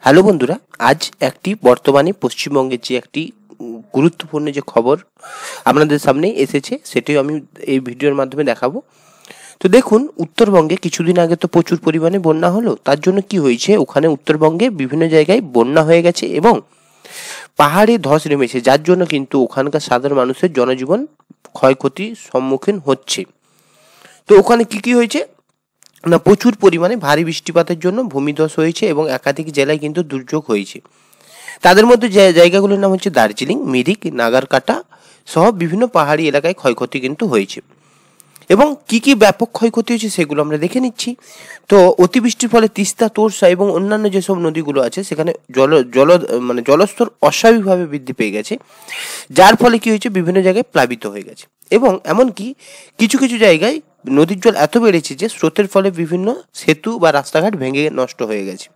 Hello বন্ধুরা, আজ একটি বর্তমানে পশ্চিমবঙ্গের যে একটি গুরুত্বপূর্ণ যে খবর আপনাদের সামনে এসেছে সেটাই আমি এই ভিডিওর মাধ্যমে দেখাবো। তো দেখুন, উত্তরবঙ্গে কিছুদিন আগে তো প্রচুর পরিমাণে বন্যা হলো। তার জন্য কি হয়েছে, ওখানে উত্তরবঙ্গে বিভিন্ন জায়গায় বন্যা হয়ে গেছে এবং পাহাড়ে ধস নেমেছে, যার জন্য কিন্তু ওখানকার সাধারণ মানুষের জনজীবন ক্ষয়ক্ষতির সম্মুখীন হচ্ছে। তো ওখানে কি হয়েছে না, প্রচুর পরিমাণে ভারী বৃষ্টিপাতের জন্য ভূমিধস হয়েছে এবং একাধিক জেলায় কিন্তু দুর্যোগ হয়েছে। তাদের মধ্যে যে জায়গাগুলোর নাম হচ্ছে দার্জিলিং, মিরিক, নাগারকাটা সহ বিভিন্ন পাহাড়ি এলাকায় ক্ষয়ক্ষতি কিন্তু হয়েছে। এবং কি ব্যাপক ক্ষয়ক্ষতি হয়েছে সেগুলো আমরা দেখে নিচ্ছি। তো অতিবৃষ্টির ফলে তিস্তা, তোরসা এবং অন্যান্য যেসব নদীগুলো আছে সেখানে জলস্তর অস্বাভাবিকভাবে বৃদ্ধি পেয়ে গেছে, যার ফলে কি হয়েছে, বিভিন্ন জায়গায় প্লাবিত হয়ে গেছে। এবং এমনকি কিছু কিছু জায়গায় নদীর জল এত বেড়েছে যে স্রোতের ফলে বিভিন্ন সেতু বা রাস্তাঘাট ভেঙে নষ্ট হয়ে গেছে।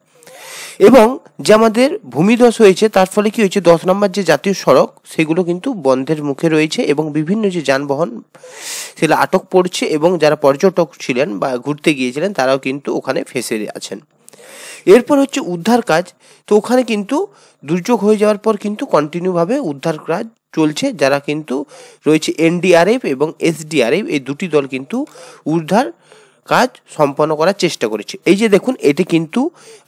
এবং যে আমাদের ভূমিধস হয়েছে তার ফলে কি হয়েছে, 10 নম্বর যে জাতীয় সড়ক সেগুলো কিন্তু বন্ধের মুখে রয়েছে এবং বিভিন্ন যে যানবাহন সেগুলো আটক পড়ছে এবং যারা পর্যটক ছিলেন বা ঘুরতে গিয়েছিলেন তারাও কিন্তু ওখানে ফেঁসে আছেন। এরপর হচ্ছে উদ্ধার কাজ। তো ওখানে কিন্তু দুর্যোগ হয়ে যাওয়ার পর কিন্তু কন্টিনিউভাবে উদ্ধার কাজ চলছে, যারা কিন্তু রয়েছে এনডিআরএফ এবং এসডিআরএফ, এই দুটি দল কিন্তু উদ্ধার কাজ সম্পন্ন করার চেষ্টা করেছে। এই যে দেখুন, এটি কিন্তু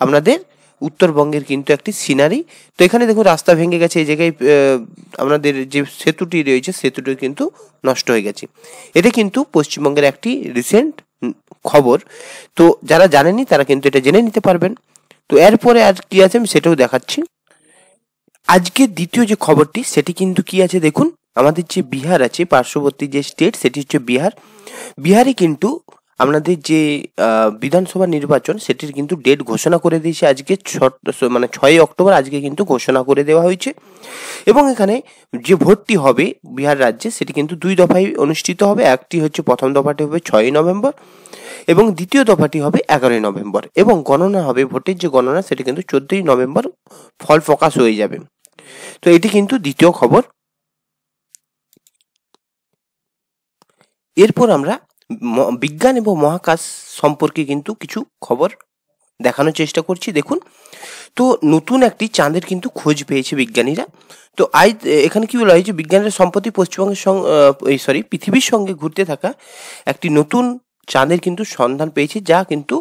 আপনাদের উত্তরবঙ্গের কিন্তু একটি সিনারি। তো এখানে দেখুন রাস্তা ভেঙে গেছে, এই জায়গায় আপনাদের যে সেতুটি রয়েছে সেতুটি কিন্তু নষ্ট হয়ে গেছে। এটা কিন্তু পশ্চিমবঙ্গের একটি রিসেন্ট খবর। তো যারা জানেননি তারা কিন্তু এটা জেনে নিতে পারবেন। তো এরপরে আর কি আছে আমি সেটাও দেখাচ্ছি। আজকে দ্বিতীয় যে খবরটি সেটি কিন্তু কি আছে দেখুন, আমাদের যে বিহার আছে, পার্শ্ববর্তী যে স্টেট সেটি হচ্ছে বিহার। বিহারে কিন্তু আপনাদের যে বিধানসভা নির্বাচন সেটির কিন্তু ডেট ঘোষণা করে দিয়েছে আজকে 6 অক্টোবর আজকে কিন্তু ঘোষণা করে দেওয়া হয়েছে। এবং এখানে যে ভোটটি হবে বিহার রাজ্যে সেটি কিন্তু 2 দফায় অনুষ্ঠিত হবে। একটি হচ্ছে প্রথম দফাটি হবে 6 নভেম্বর এবং দ্বিতীয় দফাটি হবে 11 নভেম্বর এবং গণনা হবে, ভোটের যে গণনা সেটি কিন্তু 14 নভেম্বর ফল প্রকাশ হয়ে যাবে। তো এটি কিন্তু দ্বিতীয় খবর। এরপর আমরা বিজ্ঞান এবং মহাকাশ সম্পর্কে কিন্তু কিছু খবর দেখানোর চেষ্টা করছি। দেখুন, তো নতুন একটি চাঁদের কিন্তু খোঁজ পেয়েছে বিজ্ঞানীরা। তো আজ এখানে কি বলা হয়েছে, বিজ্ঞানীরা সম্প্রতি পশ্চিমবঙ্গের পৃথিবীর সঙ্গে ঘুরতে থাকা একটি নতুন চাঁদের কিন্তু সন্ধান পেয়েছে, যা কিন্তু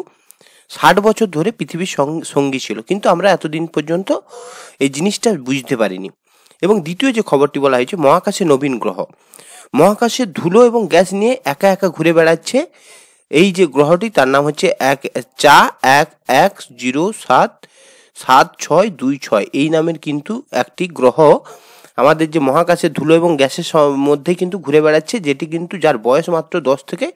60 বছর ধরে পৃথিবীর সঙ্গী ছিল, কিন্তু আমরা এতদিন পর্যন্ত এই জিনিসটা বুঝতে পারিনি। এবং দ্বিতীয় যে খবরটি বলা হয়েছে, মহাকাশে নবীন গ্রহ, মহাকাশে ধুলো এবং গ্যাস নিয়ে একা একা ঘুরে বেড়াচ্ছে এই যে গ্রহটি, তার নাম হচ্ছে 11077626 এই নামের কিন্তু একটি গ্রহ আমাদের যে মহাকাশের ধুলো এবং গ্যাসের মধ্যে কিন্তু ঘুরে বেড়াচ্ছে, যেটি কিন্তু যার বয়স মাত্র 10 থেকে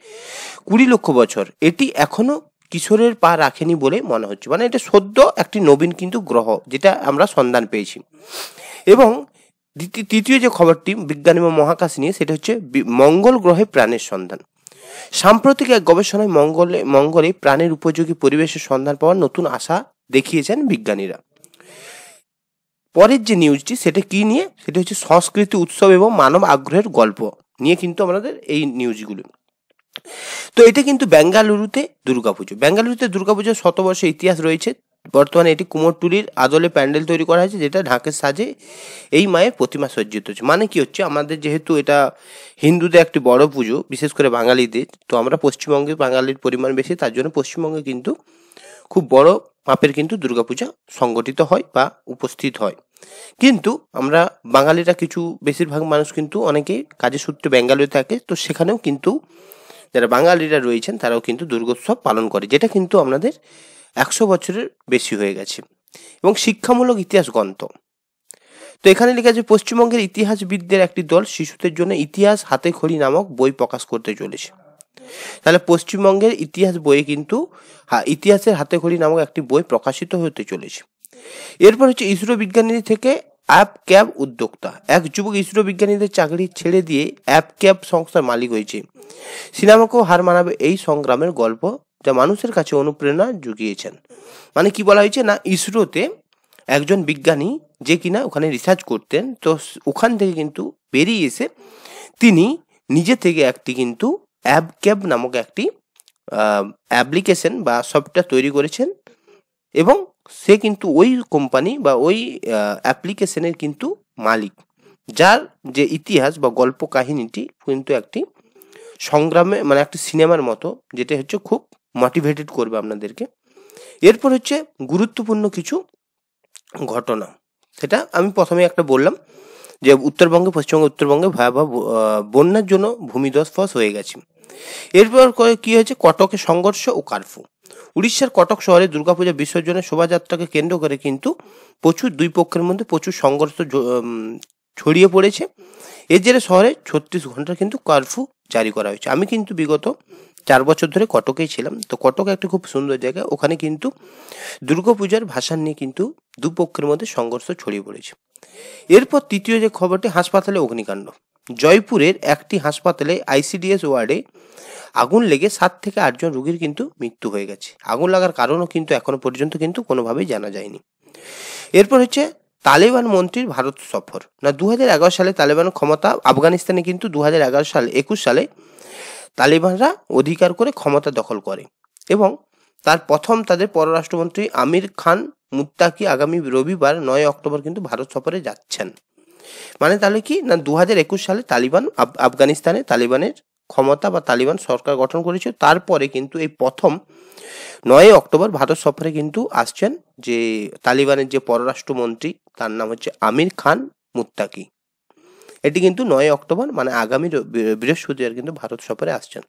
20 লক্ষ বছর। এটি এখনো কিশোরের পা রাখেনি বলে মনে হচ্ছে, মানে এটা সদ্য একটি নবীন কিন্তু গ্রহ যেটা আমরা সন্ধান পেয়েছি। এবং তৃতীয় যে খবরটি বিজ্ঞান এবং মহাকাশ নিয়ে সেটা হচ্ছে মঙ্গল গ্রহে প্রাণের সন্ধান। সাম্প্রতিক এক গবেষণায় মঙ্গলে প্রাণের উপযোগী পরিবেশের সন্ধান পাওয়ার নতুন আশা দেখিয়েছেন বিজ্ঞানীরা। পরের যে নিউজটি সেটা কি নিয়ে, সেটা হচ্ছে সংস্কৃতি উৎসব এবং মানব আগ্রহের গল্প নিয়ে কিন্তু আমাদের এই নিউজগুলো। তো এটা কিন্তু বেঙ্গালুরুতে দুর্গাপুজোর 100 বছর ইতিহাস রয়েছে। বর্তমানে এটি কুমোরটুলির আদলে প্যান্ডেল তৈরি করা হয়েছে, যেটা ঢাকের সাজে এই মায়ের প্রতিমা সজ্জিত হচ্ছে। মানে কি হচ্ছে, আমাদের যেহেতু এটা হিন্দুদের একটি বড় পুজো, বিশেষ করে বাঙালিদের, তো আমরা পশ্চিমবঙ্গে বাঙালির পরিমাণ বেশি, তার জন্য পশ্চিমবঙ্গে কিন্তু খুব বড় মাপের কিন্তু দুর্গাপূজা সংগঠিত হয় বা উপস্থিত হয়। কিন্তু আমরা বাঙালিরা কিছু বেশিরভাগ মানুষ কিন্তু অনেকেই কাজের সূত্রে বেঙ্গালুরু থাকে, তো সেখানেও কিন্তু যারা বাঙালিরা রয়েছেন তারাও কিন্তু দুর্গোৎসব পালন করে, যেটা কিন্তু আমাদের 100 বছরের বেশি হয়ে গেছে এবং শিক্ষামূলক ইতিহাস গ্রন্থ। তো এখানে লেখা আছে, পশ্চিমবঙ্গের ইতিহাসবিদদের একটি দল শিশুদের জন্য ইতিহাস হাতে খড়ি নামক বই প্রকাশ করতে চলেছে। তাহলে পশ্চিমবঙ্গের ইতিহাস বইয়ে কিন্তু ইতিহাসের হাতে খড়ি নামক একটি বই প্রকাশিত হতে চলেছে। এরপর হচ্ছে ইসরো বিজ্ঞানীদের থেকে অ্যাপ ক্যাব উদ্যোক্তা। এক যুবক ইসরো বিজ্ঞানীদের চাকরি ছেড়ে দিয়ে অ্যাপ ক্যাব সংস্থার মালিক হয়েছে। সিনেমাকেও হার মানাবে এই সংগ্রামের গল্প, যা মানুষের কাছে অনুপ্রেরণা জুগিয়েছেন। মানে কি বলা হয়েছে না, ইসরোতে একজন বিজ্ঞানী যে কিনা ওখানে রিসার্চ করতেন, তো ওখান থেকে কিন্তু বেরিয়ে এসে তিনি নিজে থেকে একটি কিন্তু অ্যাপ ক্যাব নামক একটি অ্যাপ্লিকেশন বা সফটওয়্যার তৈরি করেছেন এবং সে কিন্তু ওই কোম্পানি বা ওই অ্যাপ্লিকেশনের কিন্তু মালিক, যার যে ইতিহাস বা গল্প কাহিনীটি কিন্তু একটি সংগ্রামে মানে একটি সিনেমার মতো, যেটা হচ্ছে খুব মোটিভেটেড করবে আপনাদেরকে। এরপর হচ্ছে গুরুত্বপূর্ণ কিছু ঘটনা, সেটা আমি প্রথমে একটা বললাম যে পশ্চিমবঙ্গে উত্তরবঙ্গে ভয়াবহ বন্যার জন্য ভূমিধস হয়ে গেছে। এরপর কি হয়েছে, কটকে সংঘর্ষ ও কারফিউ। উড়িষ্যার কটক শহরে দুর্গাপূজা বিসর্জনের শোভাযাত্রাকে কেন্দ্র করে কিন্তু দুই পক্ষের মধ্যে প্রচুর সংঘর্ষ ছড়িয়ে পড়েছে। এর জেরে শহরে 36 ঘন্টা কিন্তু কারফিউ জারি করা হয়েছে। আমি কিন্তু বিগত 4 বছর ধরে কটকেই ছিলাম। তো কটক একটা খুব সুন্দর জায়গা, ওখানে কিন্তু দুর্গাপূজার ভাসান নিয়ে কিন্তু দুপক্ষের মধ্যে সংঘর্ষ ছড়িয়ে পড়েছে। এরপর তৃতীয় যে খবরটি, হাসপাতালে অগ্নিকাণ্ড। জয়পুরের একটি হাসপাতালে আইসিডিএস ওয়ার্ডে আগুন লেগে 7 থেকে 8 জন রোগীর কিন্তু মৃত্যু হয়ে গেছে। আগুন লাগার কারণও কিন্তু এখনো পর্যন্ত কিন্তু কোনোভাবেই জানা যায়নি। এরপর হচ্ছে তালেবান মন্ত্রীর ভারত সফর। না, 2011 সালে তালেবান ক্ষমতা আফগানিস্তানে কিন্তু 21 সালে তালেবানরা অধিকার করে ক্ষমতা দখল করে এবং তাদের পররাষ্ট্রমন্ত্রী আমির খান মুত্তাকি আগামী রবিবার 9 অক্টোবর কিন্তু ভারত সফরে যাচ্ছেন। মানে তাহলে কি না, 2021 সালে আফগানিস্তানে তালিবানের ক্ষমতা বা তালিবান সরকার গঠন করেছে, তারপরে কিন্তু এই প্রথম 9 অক্টোবর ভারত সফরে কিন্তু আসছেন যে তালিবানের যে পররাষ্ট্রমন্ত্রী, তার নাম হচ্ছে আমির খান মুত্তাকি। এটি কিন্তু 9 অক্টোবর মানে আগামী বৃহস্পতিবার কিন্তু ভারত সফরে আসছেন।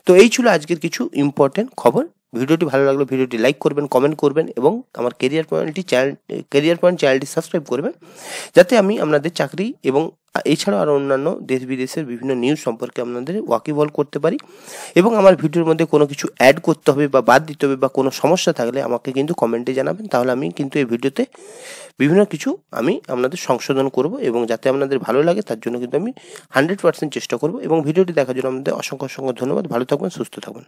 তো এই ছিল আজকের কিছু ইম্পর্টেন্ট খবর। ভিডিওটি ভালো লাগলে ভিডিওটি লাইক করবেন, কমেন্ট করবেন এবং আমার কেরিয়ার পয়েন্ট চ্যানেলটি সাবস্ক্রাইব করবেন, যাতে আমি আপনাদের চাকরি এবং এছাড়াও আরও অন্যান্য দেশ বিদেশের বিভিন্ন নিউজ সম্পর্কে আপনাদের ওয়াকিবহাল করতে পারি। এবং আমার ভিডিওর মধ্যে কোনো কিছু অ্যাড করতে হবে বা বাদ দিতে হবে বা কোনো সমস্যা থাকলে আমাকে কিন্তু কমেন্টে জানাবেন, তাহলে আমি কিন্তু এই ভিডিওতে বিভিন্ন কিছু আমি আপনাদের সংশোধন করব এবং যাতে আপনাদের ভালো লাগে তার জন্য কিন্তু আমি 100% চেষ্টা করব। এবং ভিডিওটি দেখার জন্য আপনাদের অসংখ্য ধন্যবাদ। ভালো থাকবেন, সুস্থ থাকবেন।